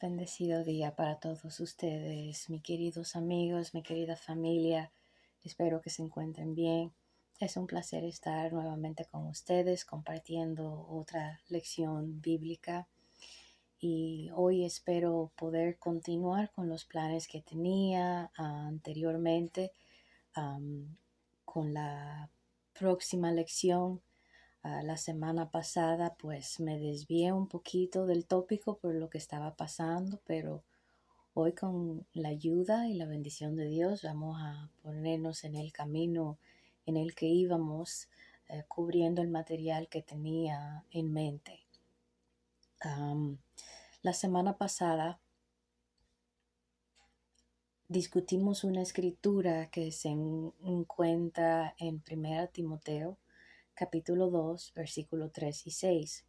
Bendecido día para todos ustedes, mis queridos amigos, mi querida familia. Espero que se encuentren bien. Es un placer estar nuevamente con ustedes compartiendo otra lección bíblica. Y hoy espero poder continuar con los planes que tenía anteriormente con la próxima lección. La semana pasada pues me desvié un poquito del tópico por lo que estaba pasando, pero hoy con la ayuda y la bendición de Dios vamos a ponernos en el camino en el que íbamos, cubriendo el material que tenía en mente. La semana pasada discutimos una escritura que se encuentra en 1 Timoteo capítulo 2, versículo 3 y 6.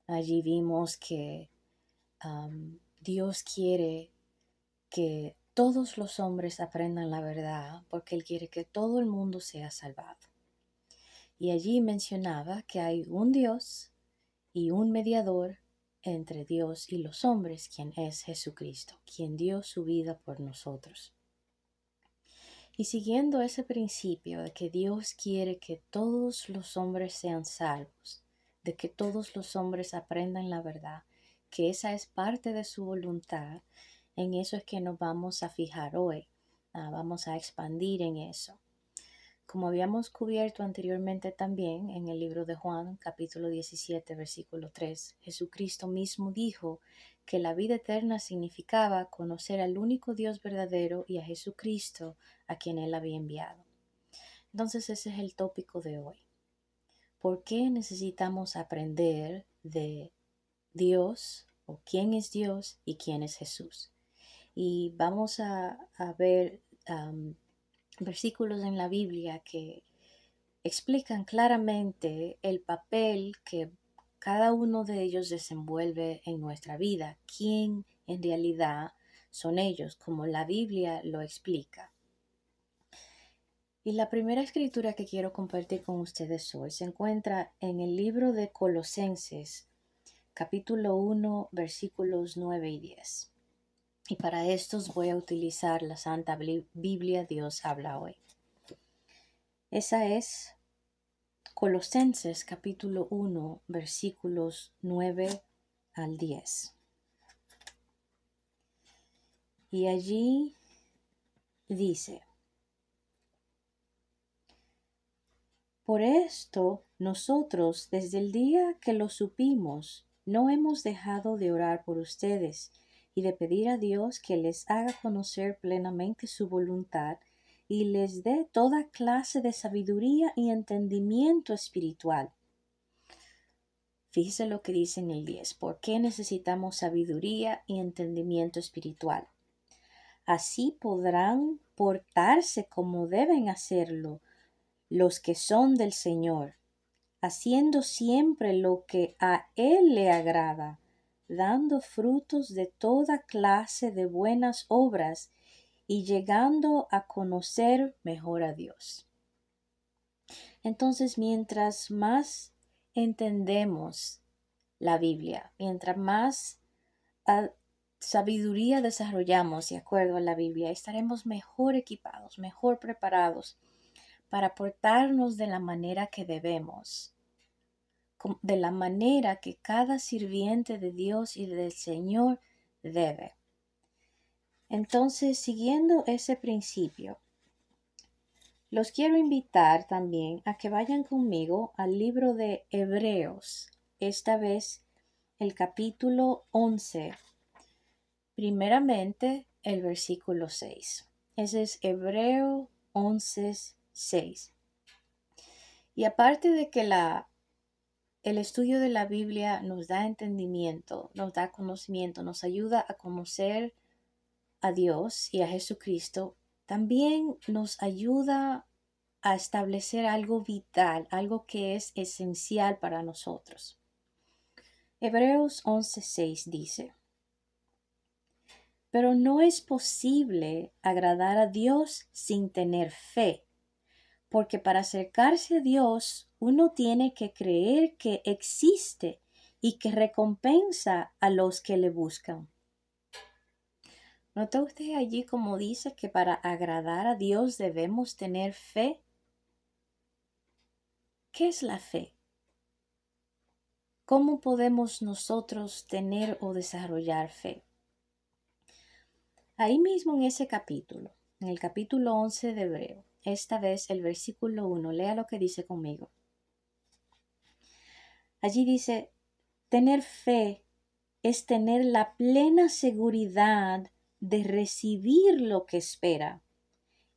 Allí vimos que Dios quiere que todos los hombres aprendan la verdad porque Él quiere que todo el mundo sea salvado. Y allí mencionaba que hay un Dios y un mediador entre Dios y los hombres, quien es Jesucristo, quien dio su vida por nosotros. Y siguiendo ese principio de que Dios quiere que todos los hombres sean salvos, de que todos los hombres aprendan la verdad, que esa es parte de su voluntad, en eso es que nos vamos a fijar hoy. Vamos a expandir en eso. Como habíamos cubierto anteriormente también en el libro de Juan, capítulo 17, versículo 3, Jesucristo mismo dijo que la vida eterna significaba conocer al único Dios verdadero y a Jesucristo a quien Él había enviado. Entonces ese es el tópico de hoy. ¿Por qué necesitamos aprender de Dios o quién es Dios y quién es Jesús? Y vamos a ver versículos en la Biblia que explican claramente el papel que cada uno de ellos desenvuelve en nuestra vida, quién en realidad son ellos, como la Biblia lo explica. Y la primera escritura que quiero compartir con ustedes hoy se encuentra en el libro de Colosenses, capítulo 1, versículos 9 y 10. Y para estos voy a utilizar la Santa Biblia Dios habla hoy. Esa es Colosenses capítulo 1, versículos 9 al 10. Y allí dice: Por esto nosotros, desde el día que lo supimos, no hemos dejado de orar por ustedes y de pedir a Dios que les haga conocer plenamente su voluntad y les dé toda clase de sabiduría y entendimiento espiritual. Fíjese lo que dice en el 10. ¿Por qué necesitamos sabiduría y entendimiento espiritual? Así podrán portarse como deben hacerlo los que son del Señor, haciendo siempre lo que a Él le agrada, dando frutos de toda clase de buenas obras y llegando a conocer mejor a Dios. Entonces, mientras más entendemos la Biblia, mientras más sabiduría desarrollamos de acuerdo a la Biblia, estaremos mejor equipados, mejor preparados para portarnos de la manera que debemos, de la manera que cada sirviente de Dios y del Señor debe. Entonces, siguiendo ese principio, los quiero invitar también a que vayan conmigo al libro de Hebreos, esta vez el capítulo 11, primeramente el versículo 6. Ese es Hebreo 11, 6. Y aparte de que el estudio de la Biblia nos da entendimiento, nos da conocimiento, nos ayuda a conocer a Dios y a Jesucristo, también nos ayuda a establecer algo vital, algo que es esencial para nosotros. Hebreos 11:6 dice: Pero no es posible agradar a Dios sin tener fe, porque para acercarse a Dios uno tiene que creer que existe y que recompensa a los que le buscan. ¿Nota usted allí como dice que para agradar a Dios debemos tener fe? ¿Qué es la fe? ¿Cómo podemos nosotros tener o desarrollar fe? Ahí mismo en ese capítulo, en el capítulo 11 de Hebreo, esta vez el versículo 1, lea lo que dice conmigo. Allí dice, tener fe es tener la plena seguridad de recibir lo que espera.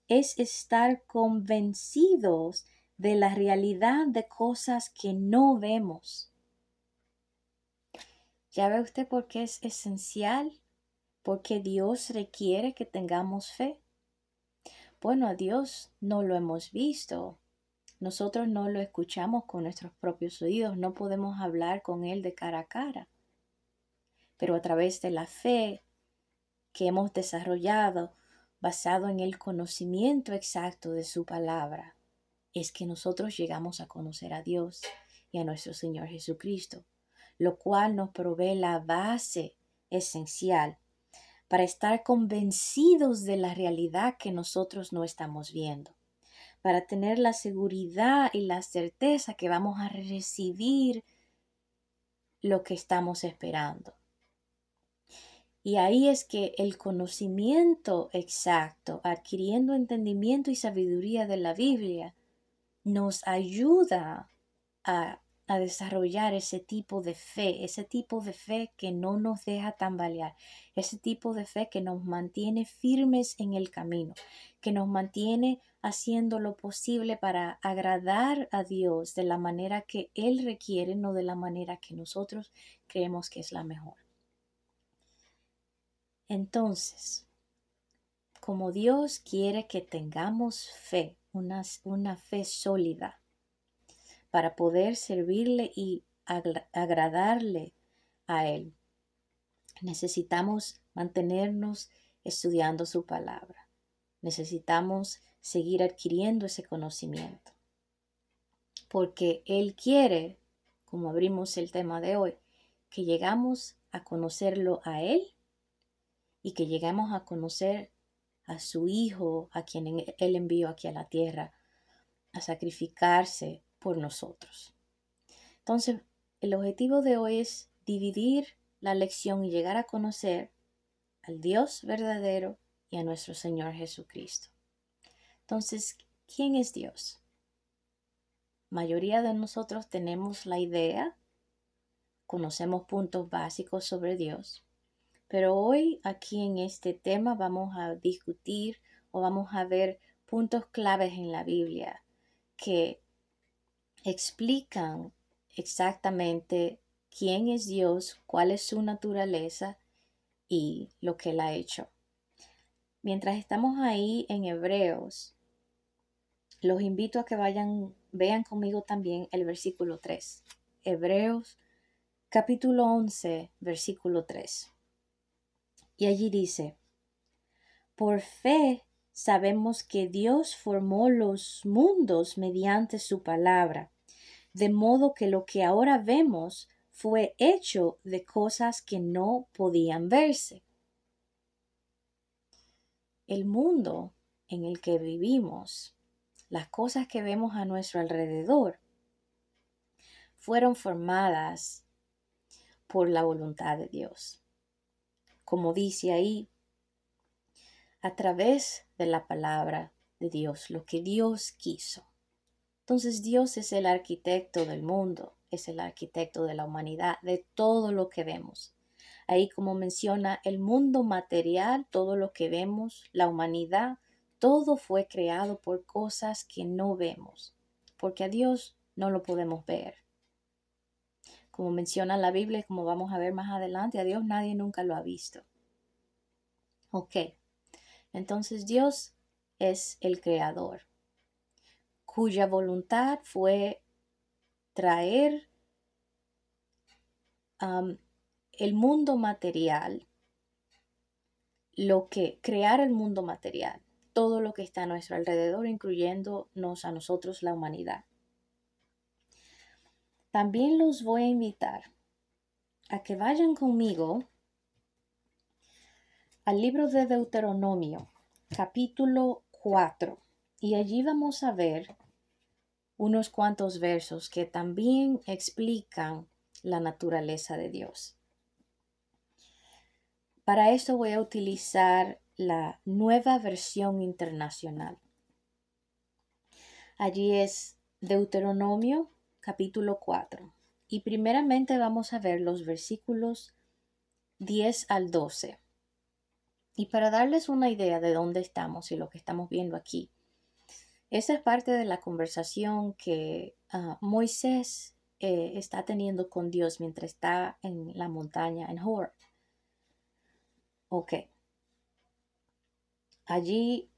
Es estar convencidos de la realidad de cosas que no vemos. ¿Ya ve usted por qué es esencial? ¿Porque Dios requiere que tengamos fe? Bueno, a Dios no lo hemos visto. Nosotros no lo escuchamos con nuestros propios oídos. No podemos hablar con Él de cara a cara. Pero a través de la fe que hemos desarrollado, basado en el conocimiento exacto de su palabra, es que nosotros llegamos a conocer a Dios y a nuestro Señor Jesucristo, lo cual nos provee la base esencial para estar convencidos de la realidad que nosotros no estamos viendo, para tener la seguridad y la certeza que vamos a recibir lo que estamos esperando. Y ahí es que el conocimiento exacto, adquiriendo entendimiento y sabiduría de la Biblia, nos ayuda a desarrollar ese tipo de fe que no nos deja tambalear, ese tipo de fe que nos mantiene firmes en el camino, que nos mantiene haciendo lo posible para agradar a Dios de la manera que Él requiere, no de la manera que nosotros creemos que es la mejor. Entonces, como Dios quiere que tengamos fe, una fe sólida, para poder servirle y agradarle a Él, necesitamos mantenernos estudiando su palabra. Necesitamos seguir adquiriendo ese conocimiento. Porque Él quiere, como abrimos el tema de hoy, que llegamos a conocerlo a Él y que lleguemos a conocer a su Hijo, a quien Él envió aquí a la tierra, a sacrificarse por nosotros. Entonces, el objetivo de hoy es dividir la lección y llegar a conocer al Dios verdadero y a nuestro Señor Jesucristo. Entonces, ¿quién es Dios? Mayoría de nosotros tenemos la idea, conocemos puntos básicos sobre Dios, pero hoy aquí en este tema vamos a discutir o vamos a ver puntos claves en la Biblia que explican exactamente quién es Dios, cuál es su naturaleza y lo que Él ha hecho. Mientras estamos ahí en Hebreos, los invito a que vean conmigo también el versículo 3. Hebreos capítulo 11, versículo 3. Y allí dice, por fe sabemos que Dios formó los mundos mediante su palabra, de modo que lo que ahora vemos fue hecho de cosas que no podían verse. El mundo en el que vivimos, las cosas que vemos a nuestro alrededor, fueron formadas por la voluntad de Dios. Como dice ahí, a través de la palabra de Dios, lo que Dios quiso. Entonces Dios es el arquitecto del mundo, es el arquitecto de la humanidad, de todo lo que vemos. Ahí como menciona el mundo material, todo lo que vemos, la humanidad, todo fue creado por cosas que no vemos, porque a Dios no lo podemos ver. Como menciona la Biblia y como vamos a ver más adelante, a Dios nadie nunca lo ha visto. Ok, entonces Dios es el creador, cuya voluntad fue traer el mundo material, crear el mundo material, todo lo que está a nuestro alrededor, incluyéndonos a nosotros, la humanidad. También los voy a invitar a que vayan conmigo al libro de Deuteronomio, capítulo 4, y allí vamos a ver unos cuantos versos que también explican la naturaleza de Dios. Para esto voy a utilizar la Nueva Versión Internacional. Allí es Deuteronomio capítulo 4. Y primeramente vamos a ver los versículos 10 al 12. Y para darles una idea de dónde estamos y lo que estamos viendo aquí, esa es parte de la conversación que Moisés está teniendo con Dios mientras está en la montaña en Horeb. Ok. Allí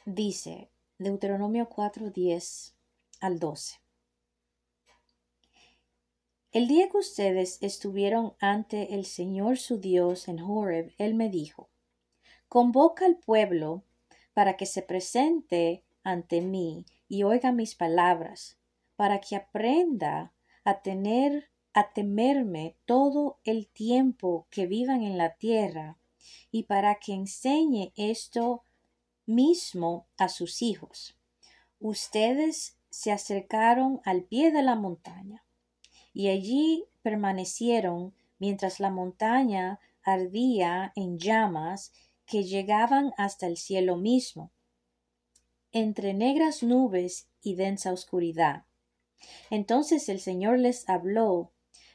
dice Deuteronomio 4, 10 al 12. El día que ustedes estuvieron ante el Señor su Dios en Horeb, Él me dijo, convoca al pueblo para que se presente ante mí y oiga mis palabras, para que aprenda a temerme todo el tiempo que vivan en la tierra, y para que enseñe esto mismo a sus hijos. Ustedes se acercaron al pie de la montaña y allí permanecieron mientras la montaña ardía en llamas que llegaban hasta el cielo mismo, entre negras nubes y densa oscuridad. Entonces el Señor les habló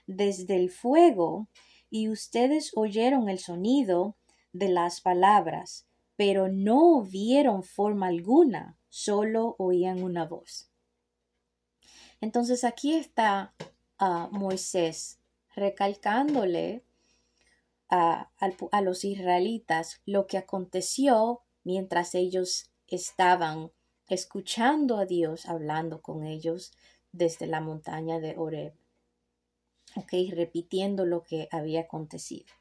desde el fuego, y ustedes oyeron el sonido de las palabras, pero no vieron forma alguna, solo oían una voz. Entonces aquí está Moisés recalcándole a los israelitas lo que aconteció mientras ellos estaban escuchando a Dios hablando con ellos desde la montaña de Horeb. Repitiendo lo que había acontecido.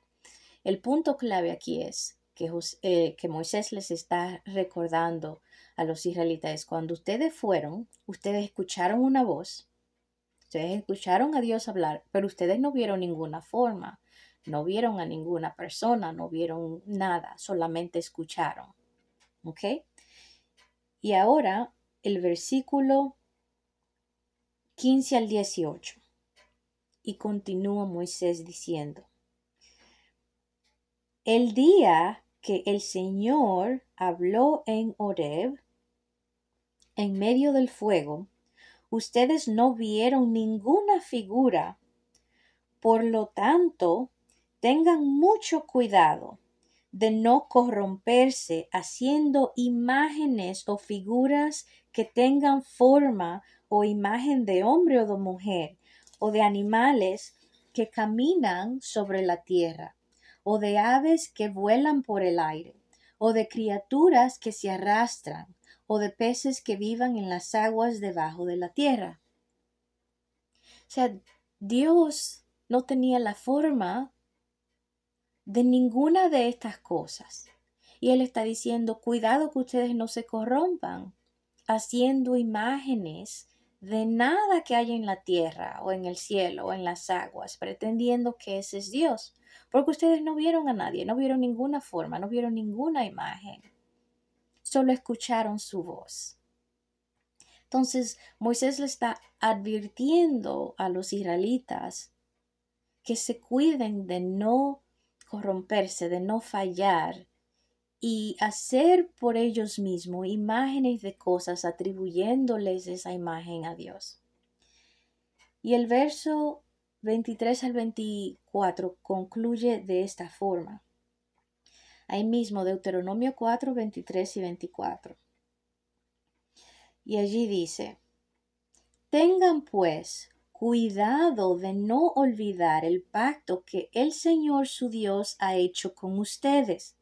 El punto clave aquí es que Moisés les está recordando a los israelitas, cuando ustedes fueron, ustedes escucharon una voz, ustedes escucharon a Dios hablar, pero ustedes no vieron ninguna forma, no vieron a ninguna persona, no vieron nada, solamente escucharon. ¿Ok? Y ahora el versículo 15 al 18. Y continúa Moisés diciendo, el día que el Señor habló en Horeb, en medio del fuego, ustedes no vieron ninguna figura. Por lo tanto, tengan mucho cuidado de no corromperse haciendo imágenes o figuras que tengan forma o imagen de hombre o de mujer, o de animales que caminan sobre la tierra, o de aves que vuelan por el aire, o de criaturas que se arrastran, o de peces que vivan en las aguas debajo de la tierra. O sea, Dios no tenía la forma de ninguna de estas cosas. Y Él está diciendo, cuidado que ustedes no se corrompan haciendo imágenes de nada que haya en la tierra o en el cielo o en las aguas, pretendiendo que ese es Dios. Porque ustedes no vieron a nadie, no vieron ninguna forma, no vieron ninguna imagen. Solo escucharon su voz. Entonces Moisés le está advirtiendo a los israelitas que se cuiden de no corromperse, de no fallar y hacer por ellos mismos imágenes de cosas atribuyéndoles esa imagen a Dios. Y el verso 23 al 24 concluye de esta forma. Ahí mismo, Deuteronomio 4, 23 y 24. Y allí dice, tengan pues cuidado de no olvidar el pacto que el Señor su Dios ha hecho con ustedes.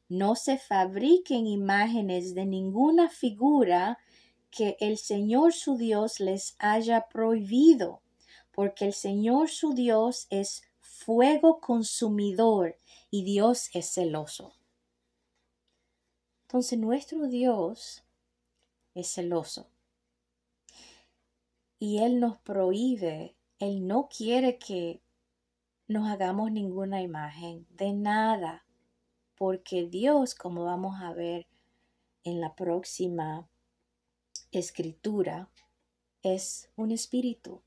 No se fabriquen imágenes de ninguna figura que el Señor su Dios les haya prohibido, porque el Señor su Dios es fuego consumidor y Dios es celoso. Entonces nuestro Dios es celoso y Él nos prohíbe, Él no quiere que nos hagamos ninguna imagen de nada, porque Dios, como vamos a ver en la próxima escritura, es un espíritu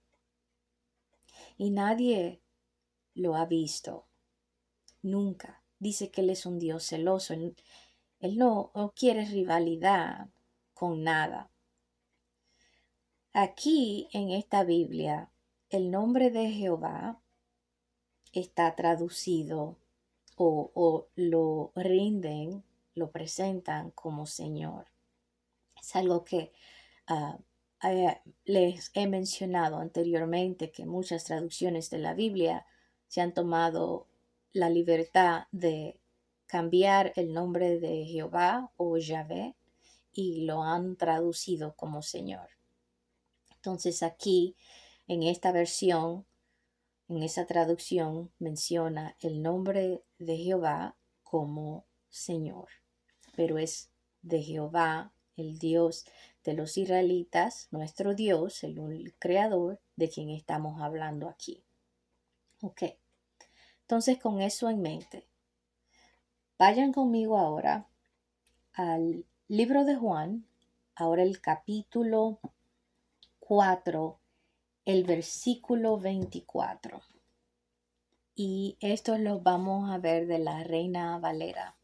y nadie lo ha visto nunca. Dice que Él es un Dios celoso. Él no quiere rivalidad con nada. Aquí en esta Biblia, el nombre de Jehová está traducido o lo rinden, lo presentan como Señor. Es algo que ah, les he mencionado anteriormente, que muchas traducciones de la Biblia se han tomado la libertad de cambiar el nombre de Jehová o Yahvé y lo han traducido como Señor. Entonces aquí, en esta versión, en esa traducción, menciona el nombre de Jehová como Señor, pero es de Jehová, el Dios de los israelitas, nuestro Dios, el creador de quien estamos hablando aquí. Ok, entonces con eso en mente, vayan conmigo ahora al libro de Juan, ahora el capítulo 4, el versículo 24. Y estos los vamos a ver de la Reina Valera.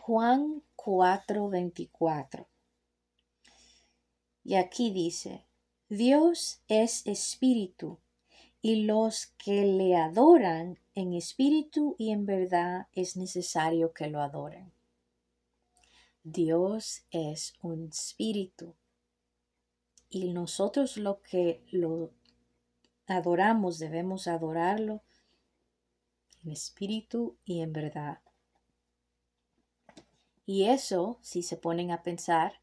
Juan 4:24. Y aquí dice, Dios es espíritu, y los que le adoran en espíritu y en verdad es necesario que lo adoren. Dios es un espíritu, y nosotros lo que lo adoramos debemos adorarlo en espíritu y en verdad. Y eso, si se ponen a pensar,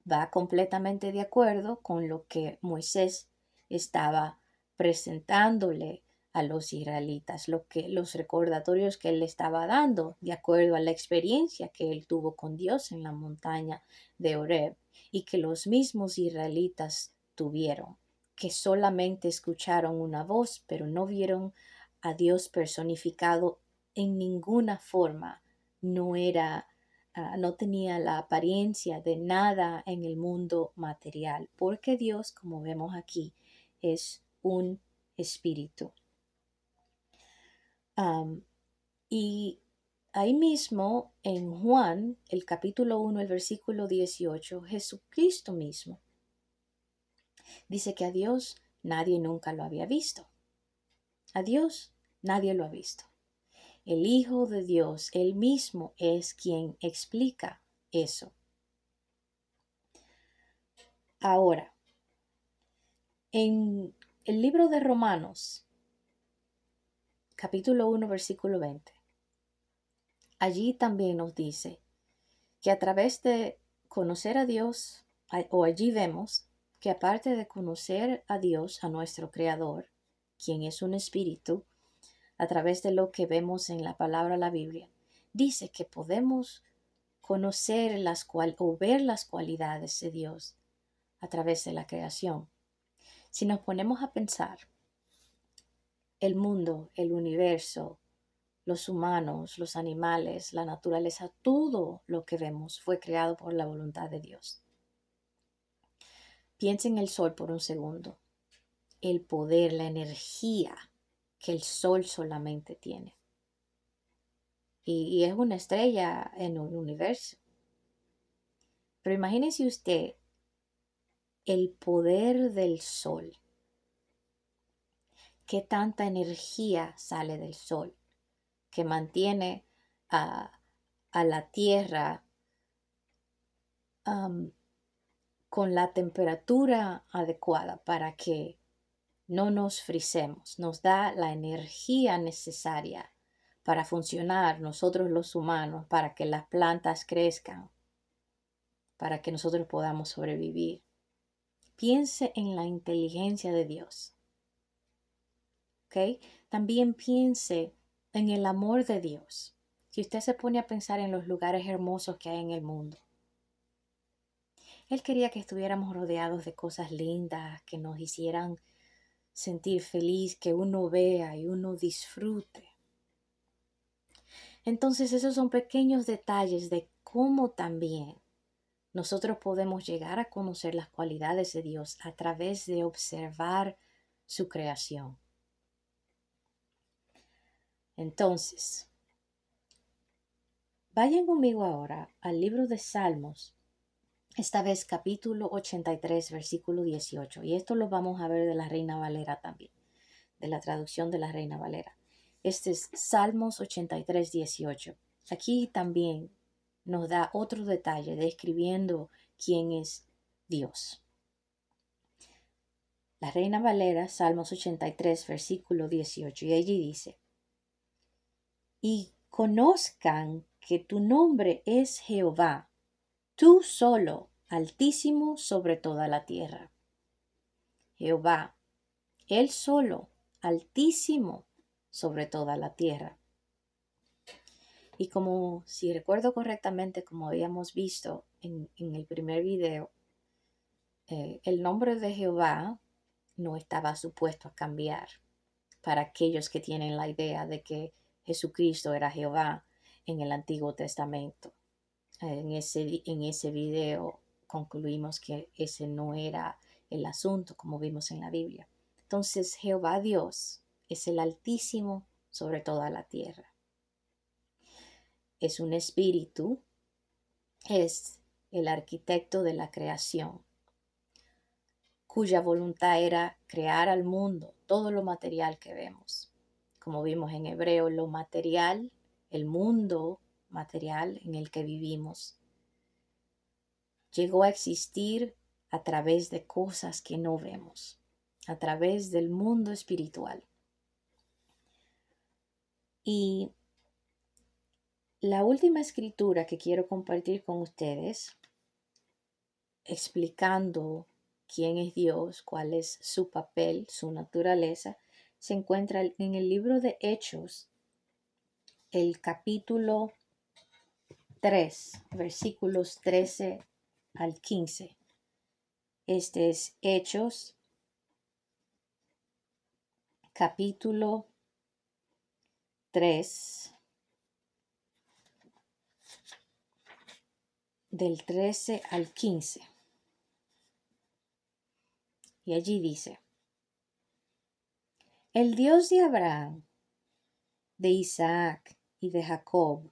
va completamente de acuerdo con lo que Moisés estaba presentándole a los israelitas, los recordatorios que él le estaba dando, de acuerdo a la experiencia que él tuvo con Dios en la montaña de Horeb y que los mismos israelitas tuvieron, que solamente escucharon una voz, pero no vieron a Dios personificado en ninguna forma. No tenía la apariencia de nada en el mundo material, porque Dios, como vemos aquí, es un espíritu. Y ahí mismo en Juan, el capítulo 1, el versículo 18, Jesucristo mismo dice que a Dios nadie nunca lo había visto. A Dios nadie lo ha visto. El Hijo de Dios, Él mismo es quien explica eso. Ahora, en el libro de Romanos, capítulo 1, versículo 20, allí también nos dice que a través de conocer a Dios, o allí vemos que aparte de conocer a Dios, a nuestro Creador, quien es un espíritu, a través de lo que vemos en la palabra la Biblia, dice que podemos conocer o ver las cualidades de Dios a través de la creación. Si nos ponemos a pensar, el mundo, el universo, los humanos, los animales, la naturaleza, todo lo que vemos fue creado por la voluntad de Dios. Piensa en el sol por un segundo. El poder, la energía que el sol solamente tiene. Y es una estrella en un universo. Pero imagínese usted el poder del sol. ¿Qué tanta energía sale del sol que mantiene a la Tierra con la temperatura adecuada para que no nos frisemos? Nos da la energía necesaria para funcionar nosotros los humanos, para que las plantas crezcan, para que nosotros podamos sobrevivir. Piense en la inteligencia de Dios. ¿Ok? También piense en el amor de Dios. Si usted se pone a pensar en los lugares hermosos que hay en el mundo, Él quería que estuviéramos rodeados de cosas lindas, que nos hicieran sentir feliz, que uno vea y uno disfrute. Entonces esos son pequeños detalles de cómo también nosotros podemos llegar a conocer las cualidades de Dios a través de observar su creación. Entonces, vayan conmigo ahora al libro de Salmos, esta vez capítulo 83, versículo 18. Y esto lo vamos a ver de la Reina Valera también, de la traducción de la Reina Valera. Este es Salmos 83, 18. Aquí también nos da otro detalle describiendo quién es Dios. La Reina Valera, Salmos 83, versículo 18, y allí dice: y conozcan que tu nombre es Jehová, tú solo, altísimo sobre toda la tierra. Jehová, él solo, altísimo sobre toda la tierra. Y como, si recuerdo correctamente, como habíamos visto en el primer video, el nombre de Jehová no estaba supuesto a cambiar para aquellos que tienen la idea de que Jesucristo era Jehová en el Antiguo Testamento. En ese video concluimos que ese no era el asunto, como vimos en la Biblia. Entonces, Jehová Dios es el Altísimo sobre toda la tierra. Es un espíritu, es el arquitecto de la creación, cuya voluntad era crear al mundo, todo lo material que vemos. Como vimos en Hebreo, lo material, el mundo material en el que vivimos, llegó a existir a través de cosas que no vemos, a través del mundo espiritual. Y la última escritura que quiero compartir con ustedes, explicando quién es Dios, cuál es su papel, su naturaleza, se encuentra en el libro de Hechos, el capítulo 3, versículos 13 al 15. Este es Hechos, capítulo 3, del 13 al 15. Y allí dice: el Dios de Abraham, de Isaac y de Jacob,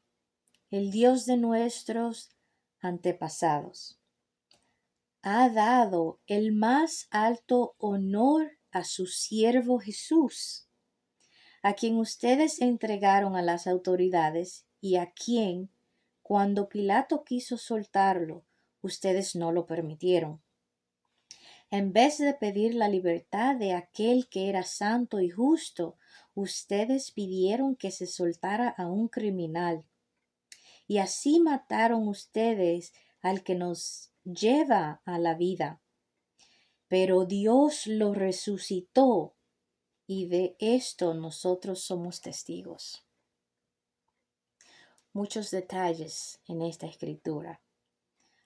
el Dios de nuestros antepasados, ha dado el más alto honor a su siervo Jesús, a quien ustedes entregaron a las autoridades y a quien, cuando Pilato quiso soltarlo, ustedes no lo permitieron. En vez de pedir la libertad de aquel que era santo y justo, ustedes pidieron que se soltara a un criminal. Y así mataron ustedes al que nos lleva a la vida. Pero Dios lo resucitó, y de esto nosotros somos testigos. Muchos detalles en esta escritura.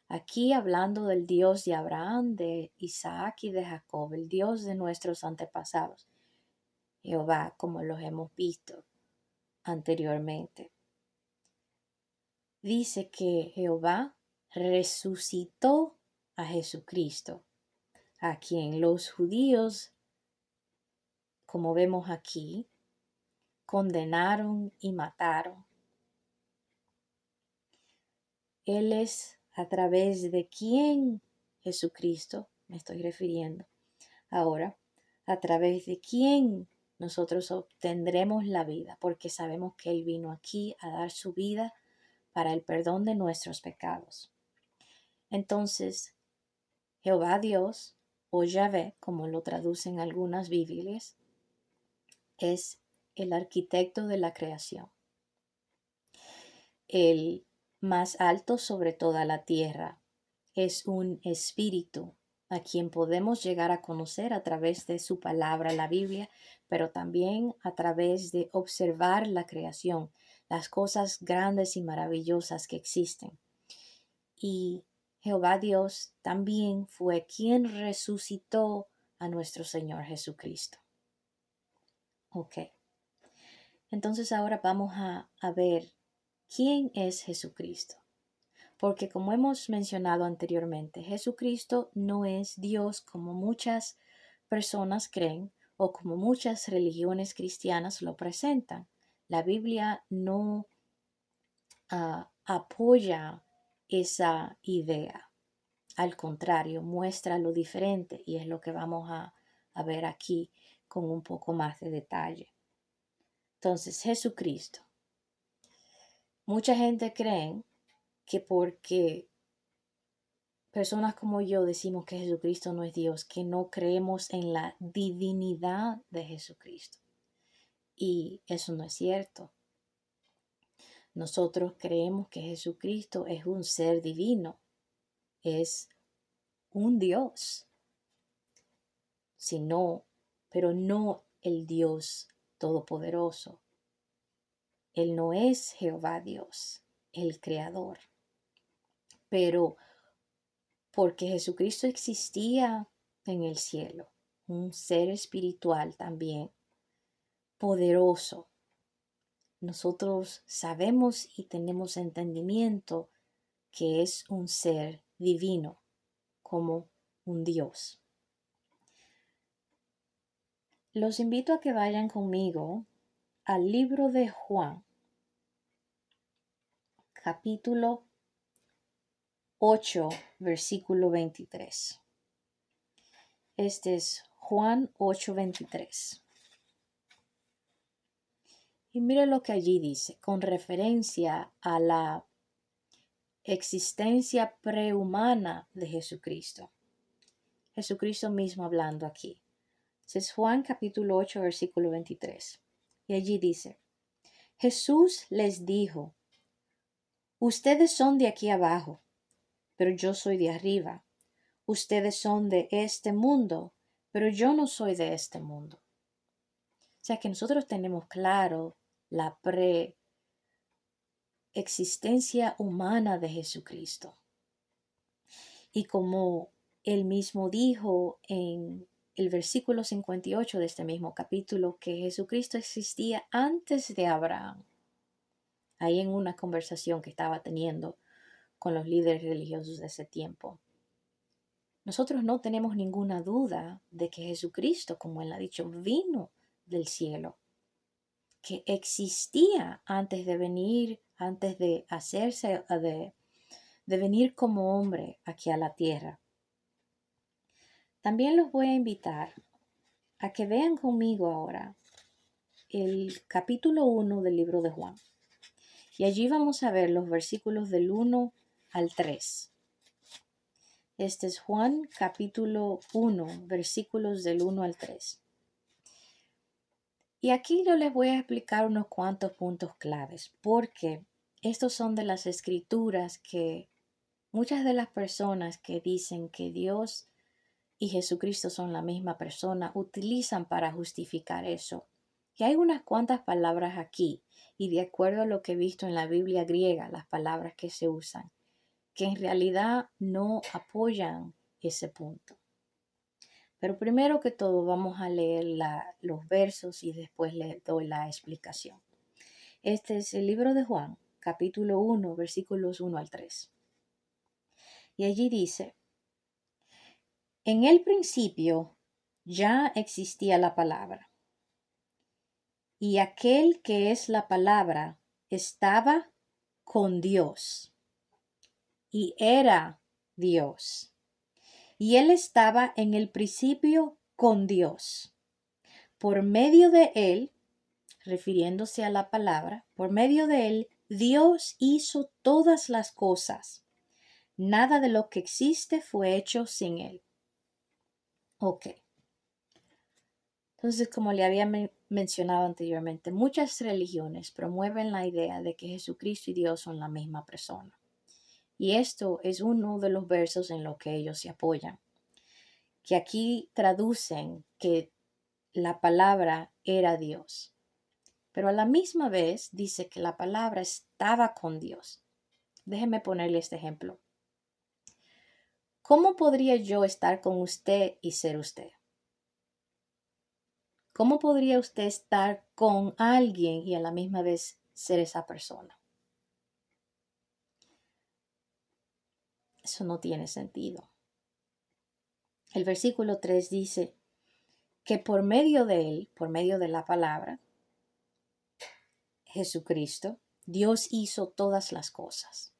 Aquí hablando del Dios de Abraham, de Isaac y de Jacob, el Dios de nuestros antepasados, Jehová, como los hemos visto anteriormente. Dice que Jehová resucitó a Jesucristo, a quien los judíos, como vemos aquí, condenaron y mataron. Él es a través de quien Jesucristo, me estoy refiriendo ahora, a través de quien nosotros obtendremos la vida, porque sabemos que Él vino aquí a dar su vida para el perdón de nuestros pecados. Entonces, Jehová Dios, o Yahvé, como lo traducen algunas Biblias, es el arquitecto de la creación, el más alto sobre toda la tierra. Es un espíritu a quien podemos llegar a conocer a través de su palabra, la Biblia, pero también a través de observar la creación, las cosas grandes y maravillosas que existen. Y Jehová Dios también fue quien resucitó a nuestro Señor Jesucristo. Ok. Entonces ahora vamos a ver ¿quién es Jesucristo? Porque como hemos mencionado anteriormente, Jesucristo no es Dios como muchas personas creen o como muchas religiones cristianas lo presentan. La Biblia no apoya esa idea. Al contrario, muestra lo diferente y es lo que vamos a ver aquí con un poco más de detalle. Entonces, Jesucristo. Mucha gente cree que porque personas como yo decimos que Jesucristo no es Dios, que no creemos en la divinidad de Jesucristo. Y eso no es cierto. Nosotros creemos que Jesucristo es un ser divino, es un Dios, sino, pero no el Dios todopoderoso. Él no es Jehová Dios, el Creador. Pero porque Jesucristo existía en el cielo, un ser espiritual también, poderoso. Nosotros sabemos y tenemos entendimiento que es un ser divino, como un Dios. Los invito a que vayan conmigo al libro de Juan, capítulo 8, versículo 23. Este es Juan 8:23. Y mire lo que allí dice, con referencia a la existencia prehumana de Jesucristo. Jesucristo mismo hablando aquí. Es Juan capítulo 8, versículo 23. Y allí dice, Jesús les dijo, ustedes son de aquí abajo, pero yo soy de arriba. Ustedes son de este mundo, pero yo no soy de este mundo. O sea que nosotros tenemos claro la preexistencia humana de Jesucristo. Y como él mismo dijo en el versículo 58 de este mismo capítulo, que Jesucristo existía antes de Abraham, ahí en una conversación que estaba teniendo con los líderes religiosos de ese tiempo. Nosotros no tenemos ninguna duda de que Jesucristo, como él ha dicho, vino del cielo, que existía antes de venir, antes de hacerse, de venir como hombre aquí a la tierra. También los voy a invitar a que vean conmigo ahora el capítulo 1 del libro de Juan. Y allí vamos a ver los versículos del 1 al 3. Este es Juan capítulo 1, versículos del 1 al 3. Y aquí yo les voy a explicar unos cuantos puntos claves, porque estos son de las escrituras que muchas de las personas que dicen que Dios y Jesucristo son la misma persona utilizan para justificar eso. Y hay unas cuantas palabras aquí, y de acuerdo a lo que he visto en la Biblia griega, las palabras que se usan, que en realidad no apoyan ese punto. Pero primero que todo vamos a leer los versos y después les doy la explicación. Este es el libro de Juan, capítulo 1, versículos 1 al 3. Y allí dice, en el principio ya existía la palabra, y aquel que es la palabra estaba con Dios, y era Dios. Y él estaba en el principio con Dios. Por medio de él, refiriéndose a la palabra, por medio de él, Dios hizo todas las cosas. Nada de lo que existe fue hecho sin él. Ok. Entonces, como le había mencionado anteriormente, muchas religiones promueven la idea de que Jesucristo y Dios son la misma persona. Y esto es uno de los versos en los que ellos se apoyan, que aquí traducen que la palabra era Dios. Pero a la misma vez dice que la palabra estaba con Dios. Déjeme ponerle este ejemplo. ¿Cómo podría yo estar con usted y ser usted? ¿Cómo podría usted estar con alguien y a la misma vez ser esa persona? Eso no tiene sentido. El versículo 3 dice que por medio de él, por medio de la palabra, Jesucristo, Dios hizo todas las cosas.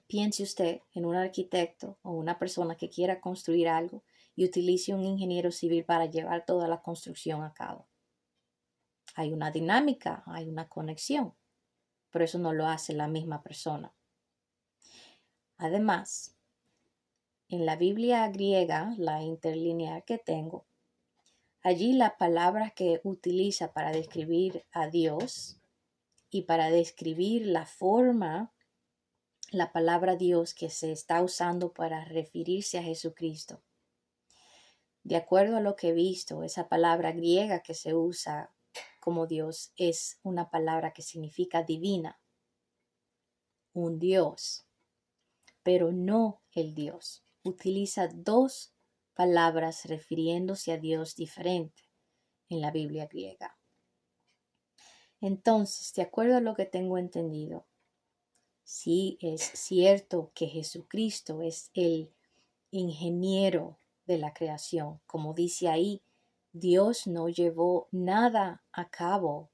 Piense usted en un arquitecto o una persona que quiera construir algo y utilice un ingeniero civil para llevar toda la construcción a cabo. Hay una dinámica, hay una conexión, pero eso no lo hace la misma persona. Además, en la Biblia griega, la interlineal que tengo, allí la palabra que utiliza para describir a Dios y para describir la forma, la palabra Dios que se está usando para referirse a Jesucristo. De acuerdo a lo que he visto, esa palabra griega que se usa como Dios es una palabra que significa divina, un Dios, pero no el Dios. Utiliza dos palabras refiriéndose a Dios diferente en la Biblia griega. Entonces, de acuerdo a lo que tengo entendido, sí es cierto que Jesucristo es el ingeniero de la creación. Como dice ahí, Dios no llevó nada a cabo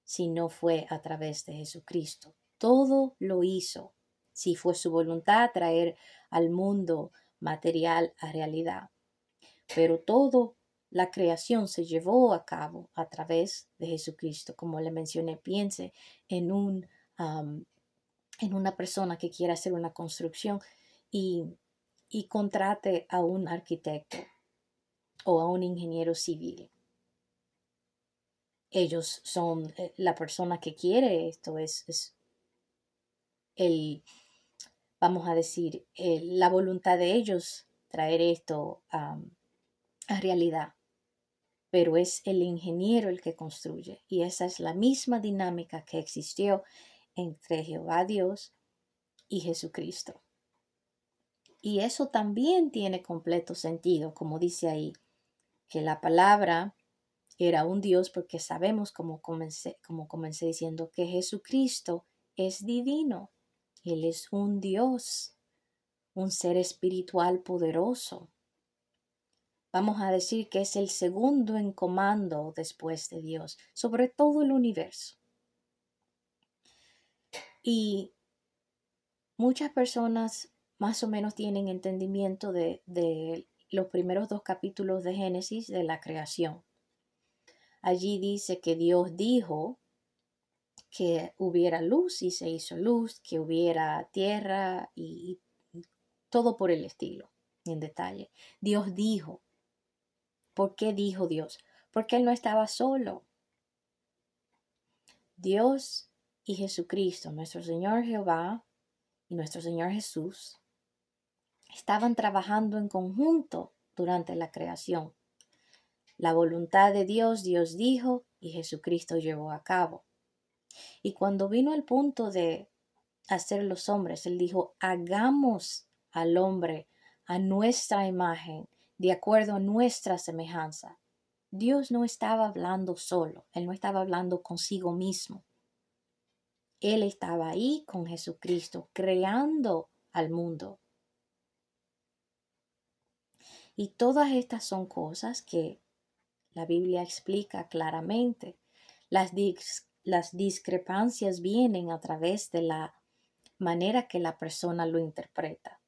si no fue a través de Jesucristo. Todo lo hizo, si fue su voluntad traer al mundo material a realidad. Pero todo la creación se llevó a cabo a través de Jesucristo. Como le mencioné, piense en en una persona que quiera hacer una construcción y contrate a un arquitecto o a un ingeniero civil. Ellos son la persona que quiere esto, es el, vamos a decir, la voluntad de ellos traer esto a realidad. Pero es el ingeniero el que construye. Y esa es la misma dinámica que existió entre Jehová Dios y Jesucristo. Y eso también tiene completo sentido, como dice ahí, que la palabra era un Dios, porque sabemos, como comencé diciendo, que Jesucristo es divino. Él es un Dios, un ser espiritual poderoso. Vamos a decir que es el segundo en comando después de Dios sobre todo el universo. Y muchas personas más o menos tienen entendimiento de los primeros 2 capítulos de Génesis de la creación. Allí dice que Dios dijo que hubiera luz y se hizo luz, que hubiera tierra y todo por el estilo, en detalle. Dios dijo. ¿Por qué dijo Dios? Porque Él no estaba solo. Dios y Jesucristo, nuestro Señor Jehová y nuestro Señor Jesús, estaban trabajando en conjunto durante la creación. La voluntad de Dios, Dios dijo y Jesucristo llevó a cabo. Y cuando vino el punto de hacer los hombres, Él dijo, hagamos al hombre a nuestra imagen, de acuerdo a nuestra semejanza. Dios no estaba hablando solo, Él no estaba hablando consigo mismo. Él estaba ahí con Jesucristo, creando al mundo. Y todas estas son cosas que la Biblia explica claramente. Las discrepancias vienen a través de la manera que la persona lo interpreta.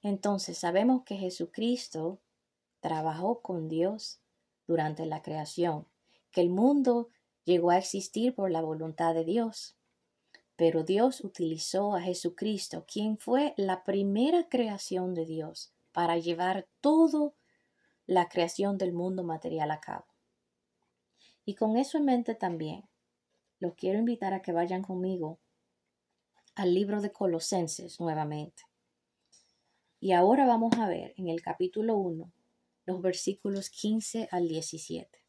Entonces sabemos que Jesucristo trabajó con Dios durante la creación, que el mundo llegó a existir por la voluntad de Dios. Pero Dios utilizó a Jesucristo, quien fue la primera creación de Dios, para llevar toda la creación del mundo material a cabo. Y con eso en mente también, los quiero invitar a que vayan conmigo al libro de Colosenses nuevamente. Y ahora vamos a ver en el capítulo 1 los versículos 15 al 17.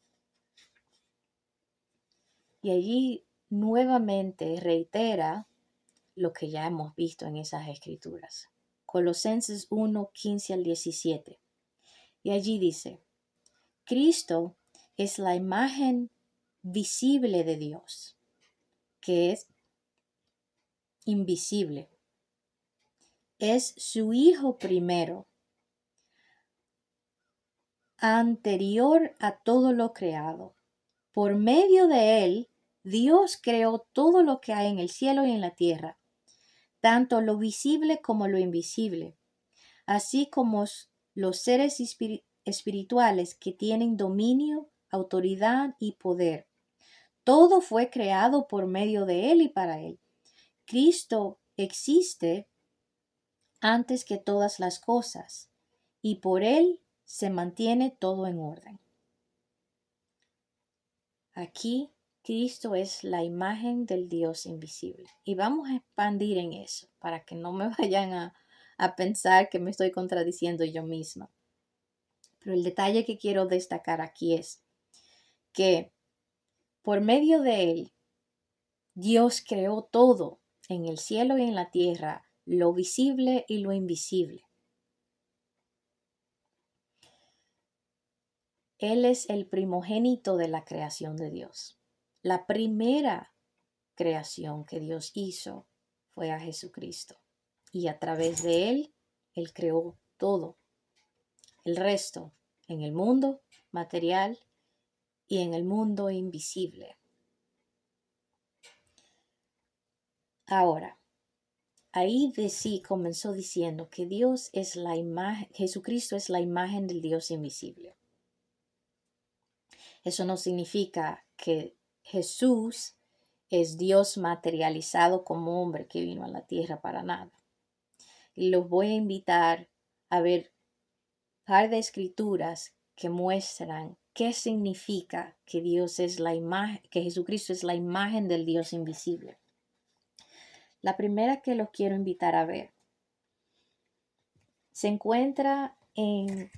Y allí nuevamente reitera lo que ya hemos visto en esas escrituras. Colosenses 1, 15 al 17. Y allí dice, Cristo es la imagen visible de Dios, que es invisible, es su Hijo primero, anterior a todo lo creado. Por medio de él, Dios creó todo lo que hay en el cielo y en la tierra, tanto lo visible como lo invisible, así como los seres espirituales que tienen dominio, autoridad y poder. Todo fue creado por medio de él y para él. Cristo existe antes que todas las cosas, y por él se mantiene todo en orden. Aquí Cristo es la imagen del Dios invisible. Y vamos a expandir en eso para que no me vayan a pensar que me estoy contradiciendo yo misma. Pero el detalle que quiero destacar aquí es que por medio de él, Dios creó todo en el cielo y en la tierra, lo visible y lo invisible. Él es el primogénito de la creación de Dios. La primera creación que Dios hizo fue a Jesucristo. Y a través de él, él creó todo. El resto en el mundo material y en el mundo invisible. Ahora, ahí de sí comenzó diciendo que Dios es la imagen, Jesucristo es la imagen del Dios invisible. Eso no significa que Jesús es Dios materializado como hombre que vino a la tierra para nada. Y los voy a invitar a ver un par de escrituras que muestran qué significa que Dios es la imagen, que Jesucristo es la imagen del Dios invisible. La primera que los quiero invitar a ver se encuentra en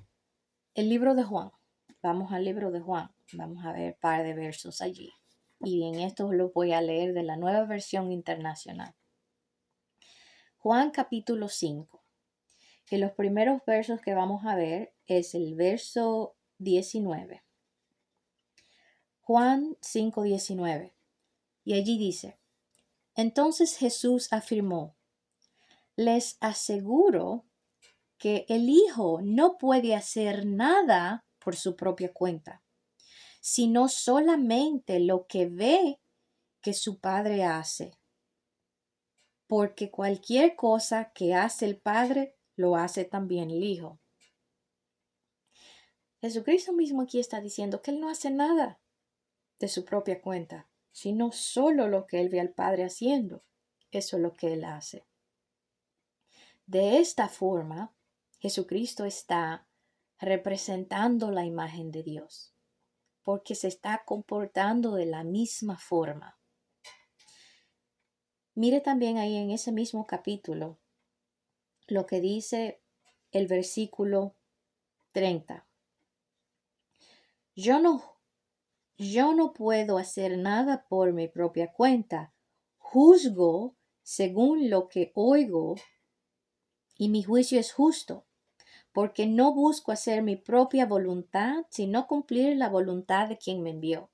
el libro de Juan. Vamos al libro de Juan. Vamos a ver un par de versos allí. Y en estos los voy a leer de la Nueva Versión Internacional. Juan capítulo 5. Y los primeros versos que vamos a ver es el verso 19. Juan 5:19. Y allí dice: Entonces Jesús afirmó: Les aseguro que el Hijo no puede hacer nada por su propia cuenta, sino solamente lo que ve que su Padre hace. Porque cualquier cosa que hace el Padre, lo hace también el Hijo. Jesucristo mismo aquí está diciendo que Él no hace nada de su propia cuenta, sino solo lo que Él ve al Padre haciendo. Eso es lo que Él hace. De esta forma, Jesucristo está representando la imagen de Dios, porque se está comportando de la misma forma. Mire también ahí en ese mismo capítulo lo que dice el versículo 30. Yo no puedo hacer nada por mi propia cuenta. Juzgo según lo que oigo y mi juicio es justo, porque no busco hacer mi propia voluntad, sino cumplir la voluntad de quien me envió.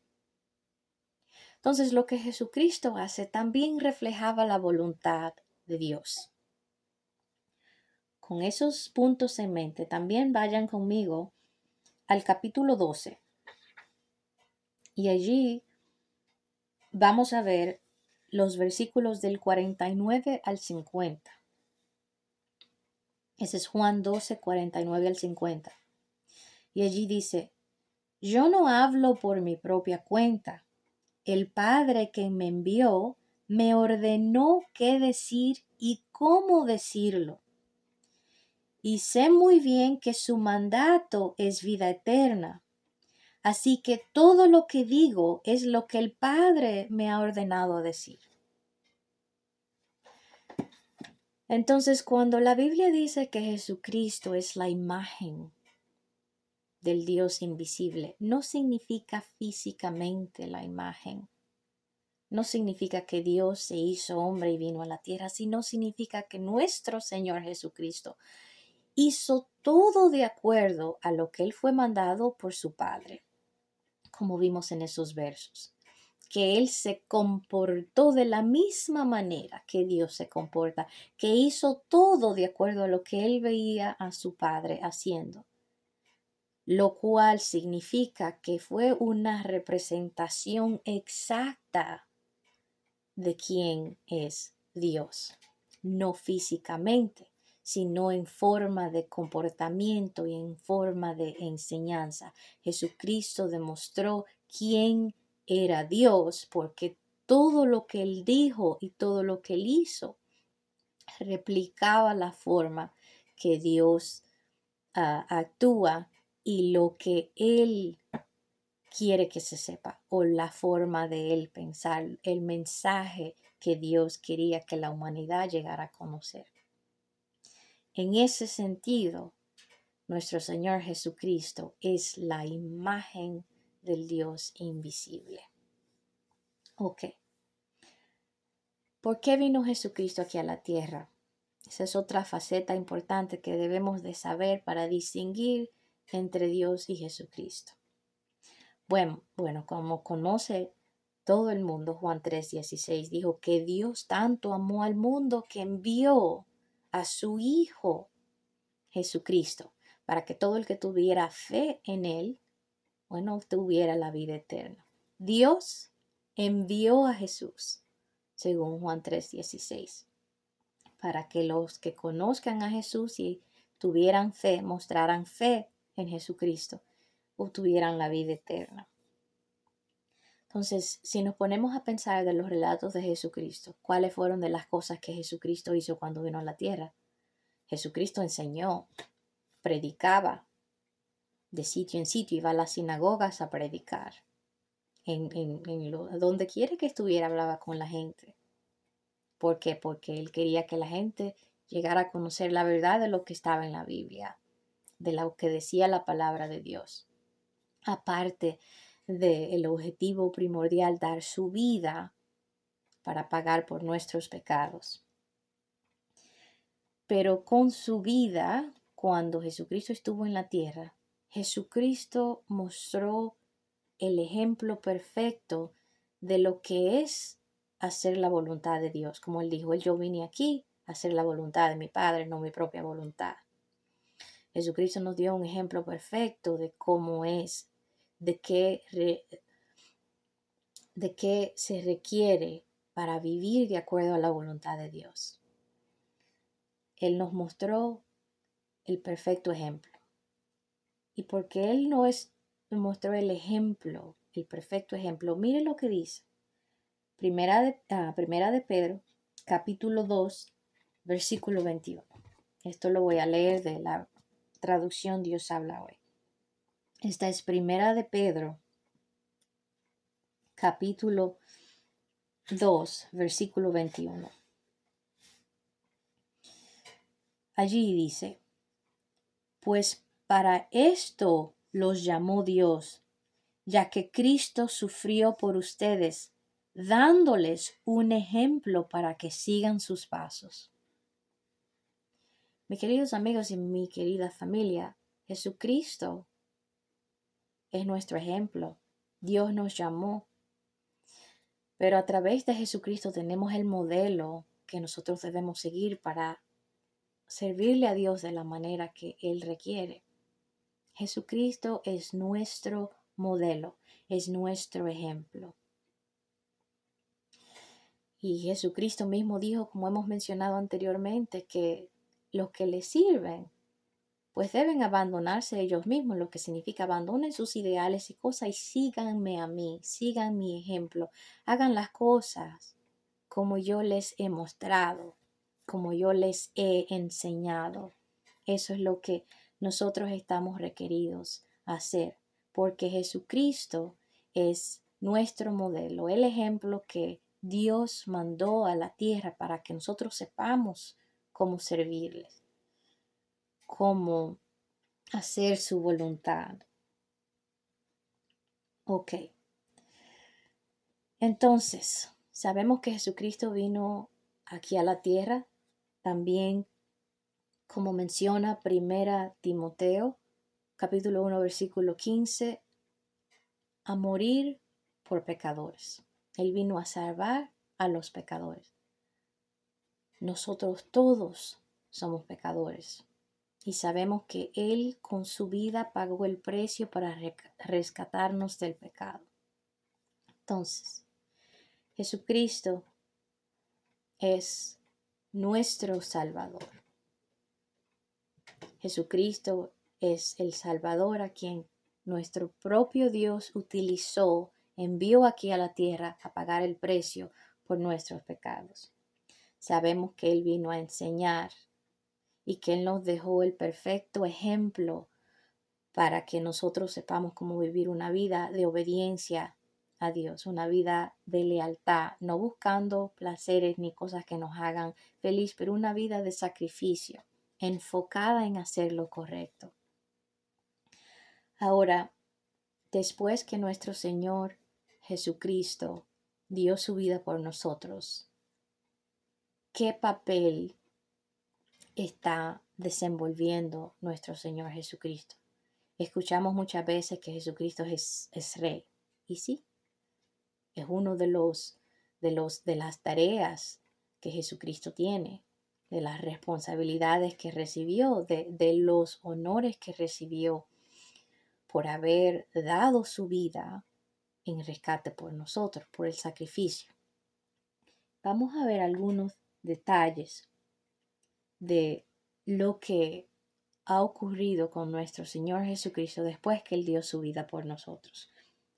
Entonces, lo que Jesucristo hace también reflejaba la voluntad de Dios. Con esos puntos en mente, también vayan conmigo al capítulo 12. Y allí vamos a ver los versículos del 49 al 50. Ese es Juan 12, 49 al 50. Y allí dice: Yo no hablo por mi propia cuenta. El Padre que me envió me ordenó qué decir y cómo decirlo. Y sé muy bien que su mandato es vida eterna. Así que todo lo que digo es lo que el Padre me ha ordenado decir. Entonces, cuando la Biblia dice que Jesucristo es la imagen del Dios invisible, no significa físicamente la imagen. No significa que Dios se hizo hombre y vino a la tierra, sino significa que nuestro Señor Jesucristo hizo todo de acuerdo a lo que Él fue mandado por su Padre, como vimos en esos versos. que Él se comportó de la misma manera que Dios se comporta, que hizo todo de acuerdo a lo que Él veía a su Padre haciendo, lo cual significa que fue una representación exacta de quién es Dios, no físicamente, sino en forma de comportamiento y en forma de enseñanza. Jesucristo demostró quién era Dios porque todo lo que Él dijo y todo lo que Él hizo replicaba la forma que Dios actúa y lo que Él quiere que se sepa, o la forma de Él pensar, el mensaje que Dios quería que la humanidad llegara a conocer. En ese sentido, nuestro Señor Jesucristo es la imagen del Dios invisible. Ok. ¿Por qué vino Jesucristo aquí a la tierra? Esa es otra faceta importante que debemos de saber para distinguir entre Dios y Jesucristo. Bueno, como conoce todo el mundo, Juan 3:16 dijo que Dios tanto amó al mundo que envió a su Hijo Jesucristo para que todo el que tuviera fe en Él, tuviera la vida eterna. Dios envió a Jesús, según Juan 3:16, para que los que conozcan a Jesús y tuvieran fe, mostraran fe en Jesucristo, obtuvieran la vida eterna. Entonces, si nos ponemos a pensar de los relatos de Jesucristo, ¿cuáles fueron de las cosas que Jesucristo hizo cuando vino a la tierra? Jesucristo enseñó, predicaba de sitio en sitio, iba a las sinagogas a predicar. Donde quiera que estuviera, hablaba con la gente. ¿Por qué? Porque Él quería que la gente llegara a conocer la verdad de lo que estaba en la Biblia, de lo que decía la palabra de Dios. Aparte del objetivo primordial, dar su vida para pagar por nuestros pecados. Pero con su vida, cuando Jesucristo estuvo en la tierra, Jesucristo mostró el ejemplo perfecto de lo que es hacer la voluntad de Dios. Como Él dijo, yo vine aquí a hacer la voluntad de mi Padre, no mi propia voluntad. Jesucristo nos dio un ejemplo perfecto de cómo es, de qué se requiere para vivir de acuerdo a la voluntad de Dios. Él nos mostró el perfecto ejemplo. Y porque Él nos mostró el ejemplo, el perfecto ejemplo, mire lo que dice. Primera de Pedro, capítulo 2, versículo 21. Esto lo voy a leer de la traducción Dios habla hoy. Esta es Primera de Pedro, capítulo 2, versículo 21. Allí dice, pues para esto los llamó Dios, ya que Cristo sufrió por ustedes, dándoles un ejemplo para que sigan sus pasos. Mis queridos amigos y mi querida familia, Jesucristo es nuestro ejemplo. Dios nos llamó, pero a través de Jesucristo tenemos el modelo que nosotros debemos seguir para servirle a Dios de la manera que Él requiere. Jesucristo es nuestro modelo, es nuestro ejemplo. Y Jesucristo mismo dijo, como hemos mencionado anteriormente, que los que le sirven, pues deben abandonarse ellos mismos, lo que significa abandonen sus ideales y cosas y síganme a mí, sigan mi ejemplo, hagan las cosas como yo les he mostrado, como yo les he enseñado. Eso es lo que nosotros estamos requeridos a hacer, porque Jesucristo es nuestro modelo, el ejemplo que Dios mandó a la tierra para que nosotros sepamos cómo servirles, cómo hacer su voluntad. Ok. Entonces, sabemos que Jesucristo vino aquí a la tierra, también como menciona Primera Timoteo, capítulo 1, versículo 15, a morir por pecadores. Él vino a salvar a los pecadores. Nosotros todos somos pecadores y sabemos que Él con su vida pagó el precio para rescatarnos del pecado. Entonces, Jesucristo es nuestro Salvador. Jesucristo es el Salvador a quien nuestro propio Dios utilizó, envió aquí a la tierra a pagar el precio por nuestros pecados. Sabemos que Él vino a enseñar y que Él nos dejó el perfecto ejemplo para que nosotros sepamos cómo vivir una vida de obediencia a Dios, una vida de lealtad, no buscando placeres ni cosas que nos hagan feliz, pero una vida de sacrificio, enfocada en hacer lo correcto. Ahora, después que nuestro Señor Jesucristo dio su vida por nosotros, ¿qué papel está desenvolviendo nuestro Señor Jesucristo? Escuchamos muchas veces que Jesucristo es rey. Y sí, es uno de las tareas que Jesucristo tiene, de las responsabilidades que recibió, de los honores que recibió por haber dado su vida en rescate por nosotros, por el sacrificio. Vamos a ver algunos detalles de lo que ha ocurrido con nuestro Señor Jesucristo después que Él dio su vida por nosotros.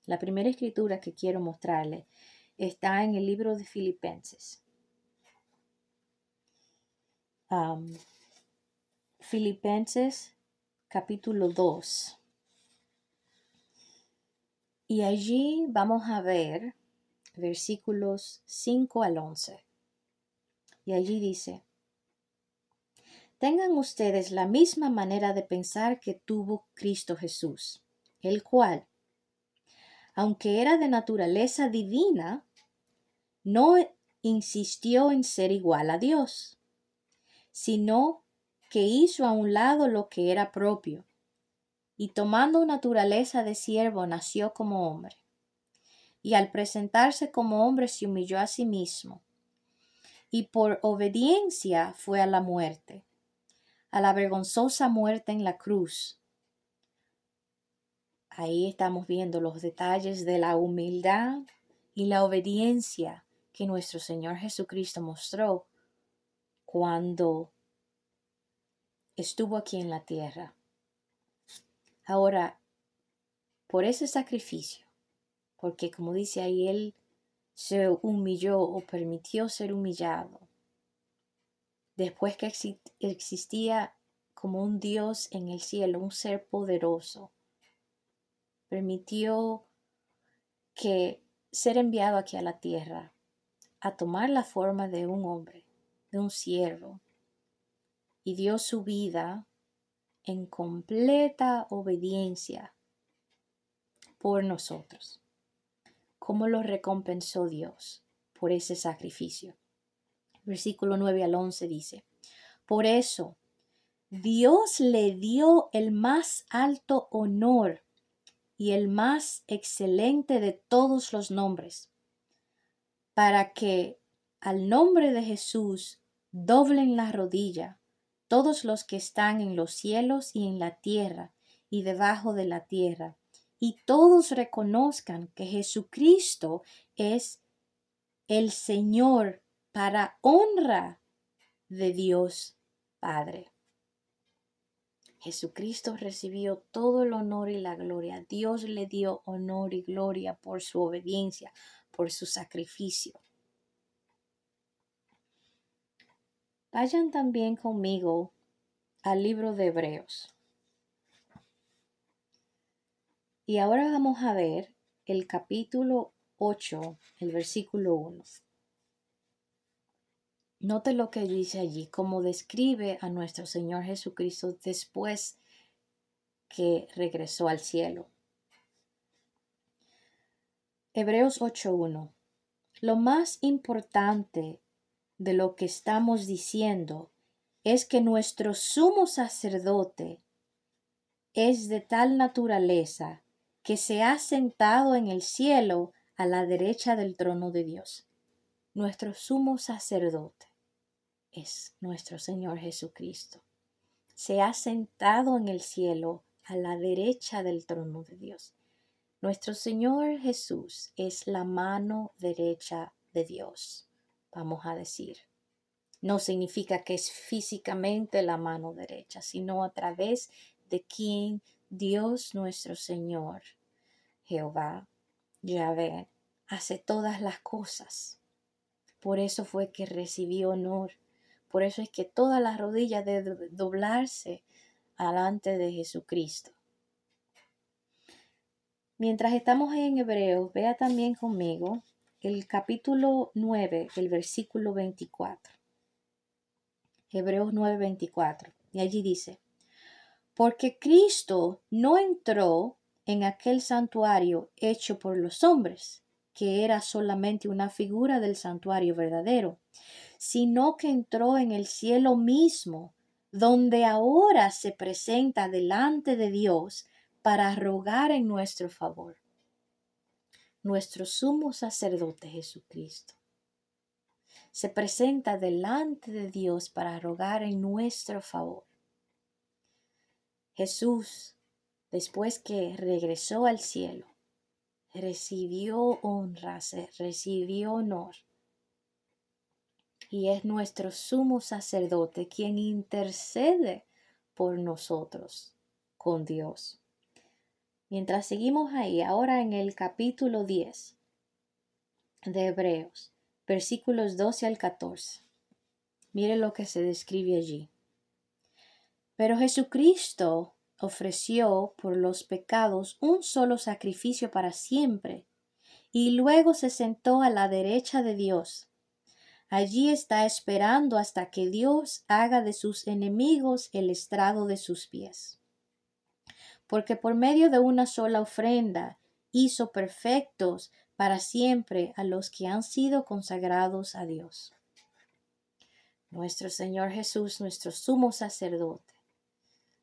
La primera escritura que quiero mostrarles está en el libro de Filipenses. Filipenses capítulo 2. Y allí vamos a ver versículos 5 al 11. Y allí dice: tengan ustedes la misma manera de pensar que tuvo Cristo Jesús, el cual, aunque era de naturaleza divina, no insistió en ser igual a Dios, sino que hizo a un lado lo que era propio, y tomando naturaleza de siervo nació como hombre. Y al presentarse como hombre se humilló a sí mismo, y por obediencia fue a la muerte, a la vergonzosa muerte en la cruz. Ahí estamos viendo los detalles de la humildad y la obediencia que nuestro Señor Jesucristo mostró cuando estuvo aquí en la tierra. Ahora, por ese sacrificio, porque como dice ahí, Él se humilló o permitió ser humillado, después que existía como un Dios en el cielo, un ser poderoso, permitió que ser enviado aquí a la tierra a tomar la forma de un hombre, de un siervo, y dio su vida en completa obediencia por nosotros. ¿Cómo lo recompensó Dios por ese sacrificio? Versículo 9 al 11 dice: por eso Dios le dio el más alto honor y el más excelente de todos los nombres, para que al nombre de Jesús doblen la rodilla todos los que están en los cielos y en la tierra y debajo de la tierra, y todos reconozcan que Jesucristo es el Señor, para honra de Dios Padre. Jesucristo recibió todo el honor y la gloria. Dios le dio honor y gloria por su obediencia, por su sacrificio. Vayan también conmigo al libro de Hebreos. Y ahora vamos a ver el capítulo 8, el versículo 1. Note lo que dice allí, cómo describe a nuestro Señor Jesucristo después que regresó al cielo. Hebreos 8:1. Lo más importante de lo que estamos diciendo es que nuestro sumo sacerdote es de tal naturaleza que se ha sentado en el cielo a la derecha del trono de Dios. Nuestro sumo sacerdote es nuestro Señor Jesucristo. Se ha sentado en el cielo a la derecha del trono de Dios. Nuestro Señor Jesús es la mano derecha de Dios, vamos a decir. No significa que es físicamente la mano derecha, sino a través de quien Dios nuestro Señor, Jehová, Yahvé, hace todas las cosas. Por eso fue que recibió honor. Por eso es que todas las rodillas deben doblarse delante de Jesucristo. Mientras estamos en Hebreos, vea también conmigo el capítulo 9, el versículo 24. Hebreos 9:24. Y allí dice, porque Cristo no entró en aquel santuario hecho por los hombres, que era solamente una figura del santuario verdadero, sino que entró en el cielo mismo, donde ahora se presenta delante de Dios para rogar en nuestro favor. Nuestro sumo sacerdote Jesucristo se presenta delante de Dios para rogar en nuestro favor. Jesús, después que regresó al cielo, recibió honra, recibió honor. Y es nuestro sumo sacerdote quien intercede por nosotros con Dios. Mientras seguimos ahí, ahora en el capítulo 10 de Hebreos, versículos 12 al 14. Mire lo que se describe allí. Pero Jesucristo ofreció por los pecados un solo sacrificio para siempre, y luego se sentó a la derecha de Dios. Allí está esperando hasta que Dios haga de sus enemigos el estrado de sus pies. Porque por medio de una sola ofrenda hizo perfectos para siempre a los que han sido consagrados a Dios. Nuestro Señor Jesús, nuestro sumo sacerdote,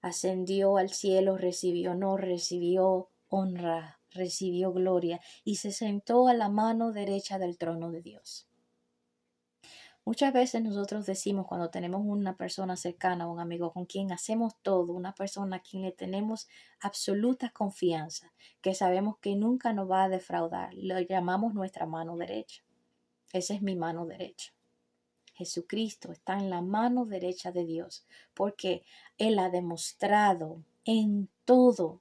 ascendió al cielo, recibió honor, recibió honra, recibió gloria y se sentó a la mano derecha del trono de Dios. Muchas veces nosotros decimos cuando tenemos una persona cercana, un amigo con quien hacemos todo, una persona a quien le tenemos absoluta confianza, que sabemos que nunca nos va a defraudar, lo llamamos nuestra mano derecha. Esa es mi mano derecha. Jesucristo está en la mano derecha de Dios porque Él ha demostrado en todo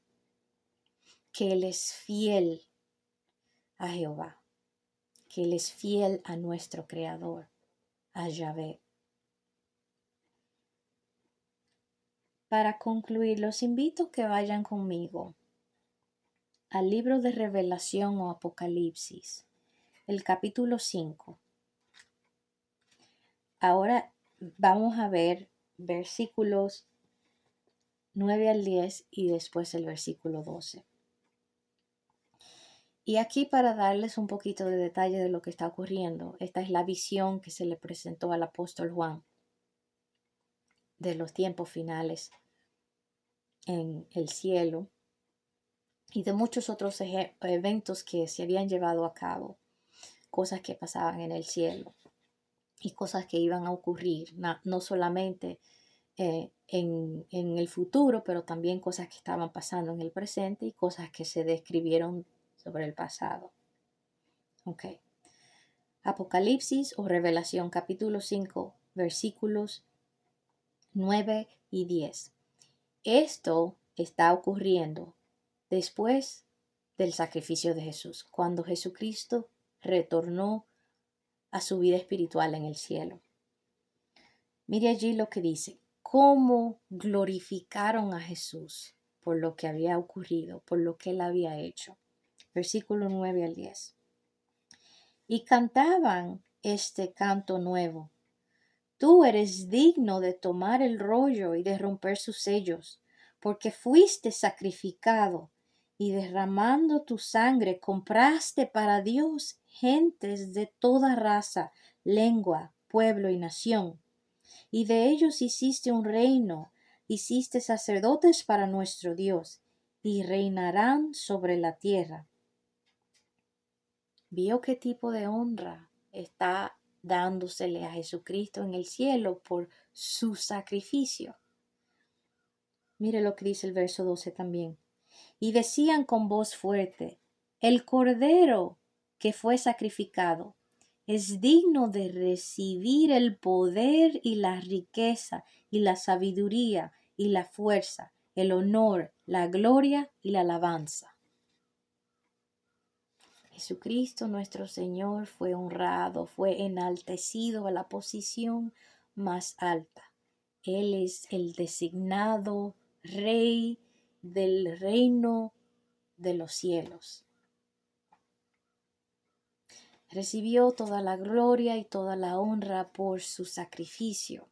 que Él es fiel a Jehová, que Él es fiel a nuestro Creador, a Yahvé. Para concluir, los invito a que vayan conmigo al libro de Revelación o Apocalipsis, el capítulo 5. Ahora vamos a ver versículos 9 al 10 y después el versículo 12. Y aquí para darles un poquito de detalle de lo que está ocurriendo, esta es la visión que se le presentó al apóstol Juan de los tiempos finales en el cielo y de muchos otros eventos que se habían llevado a cabo, cosas que pasaban en el cielo y cosas que iban a ocurrir, no solamente en el futuro, pero también cosas que estaban pasando en el presente y cosas que se describieron sobre el pasado. Ok. Apocalipsis o Revelación capítulo 5 versículos 9 y 10. Esto está ocurriendo después del sacrificio de Jesús, cuando Jesucristo retornó a su vida espiritual en el cielo. Mire allí lo que dice, cómo glorificaron a Jesús por lo que había ocurrido, por lo que él había hecho. Versículo 9 al 10. Y cantaban este canto nuevo. Tú eres digno de tomar el rollo y de romper sus sellos, porque fuiste sacrificado y derramando tu sangre compraste para Dios gentes de toda raza, lengua, pueblo y nación. Y de ellos hiciste un reino, hiciste sacerdotes para nuestro Dios, y reinarán sobre la tierra. vio qué tipo de honra está dándosele a Jesucristo en el cielo por su sacrificio. Mire lo que dice el verso 12 también. Y decían con voz fuerte, el Cordero que fue sacrificado es digno de recibir el poder y la riqueza y la sabiduría y la fuerza, el honor, la gloria y la alabanza. Jesucristo nuestro Señor fue honrado, fue enaltecido a la posición más alta. Él es el designado Rey del reino de los cielos. Recibió toda la gloria y toda la honra por su sacrificio,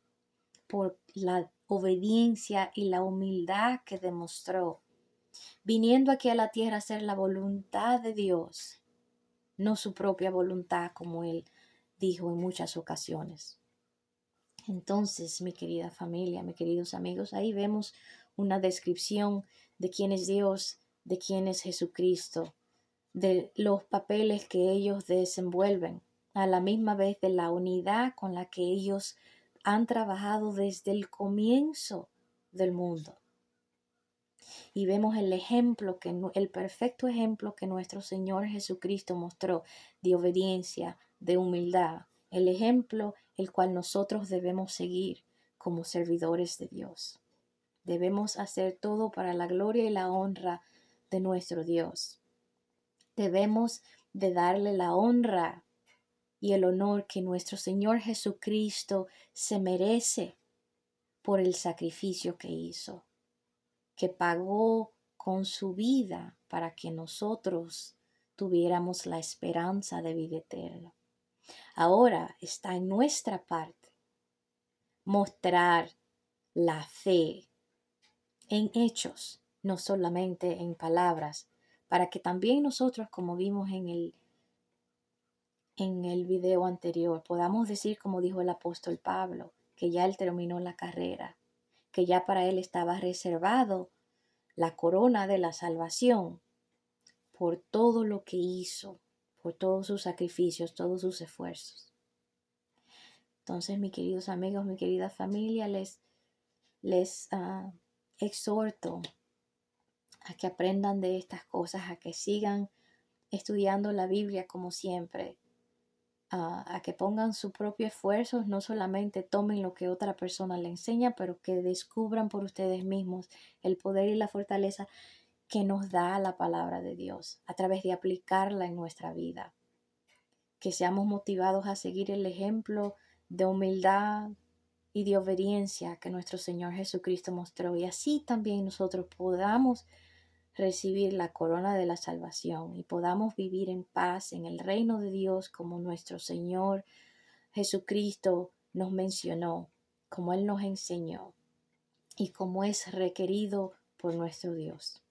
por la obediencia y la humildad que demostró, viniendo aquí a la tierra a hacer la voluntad de Dios, no su propia voluntad, como él dijo en muchas ocasiones. Entonces, mi querida familia, mis queridos amigos, ahí vemos una descripción de quién es Dios, de quién es Jesucristo, de los papeles que ellos desenvuelven, a la misma vez de la unidad con la que ellos han trabajado desde el comienzo del mundo. Y vemos el ejemplo, el perfecto ejemplo que nuestro Señor Jesucristo mostró de obediencia, de humildad, el ejemplo el cual nosotros debemos seguir como servidores de Dios. Debemos hacer todo para la gloria y la honra de nuestro Dios. Debemos de darle la honra y el honor que nuestro Señor Jesucristo se merece por el sacrificio que hizo, que pagó con su vida para que nosotros tuviéramos la esperanza de vida eterna. Ahora está en nuestra parte mostrar la fe en hechos, no solamente en palabras, para que también nosotros, como vimos en el video anterior, podamos decir, como dijo el apóstol Pablo, que ya él terminó la carrera, que ya para él estaba reservado la corona de la salvación por todo lo que hizo, por todos sus sacrificios, todos sus esfuerzos. Entonces, mis queridos amigos, mi querida familia, les exhorto a que aprendan de estas cosas, a que sigan estudiando la Biblia como siempre, a que pongan su propio esfuerzo, no solamente tomen lo que otra persona le enseña, pero que descubran por ustedes mismos el poder y la fortaleza que nos da la palabra de Dios a través de aplicarla en nuestra vida. Que seamos motivados a seguir el ejemplo de humildad y de obediencia que nuestro Señor Jesucristo mostró, y así también nosotros podamos recibir la corona de la salvación y podamos vivir en paz en el reino de Dios como nuestro Señor Jesucristo nos mencionó, como Él nos enseñó y como es requerido por nuestro Dios.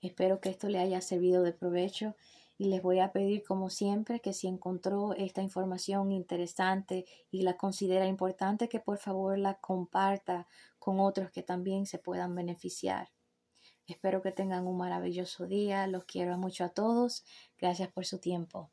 Espero que esto le haya servido de provecho y les voy a pedir, como siempre, que si encontró esta información interesante y la considera importante, que por favor la comparta con otros que también se puedan beneficiar. Espero que tengan un maravilloso día. Los quiero mucho a todos. Gracias por su tiempo.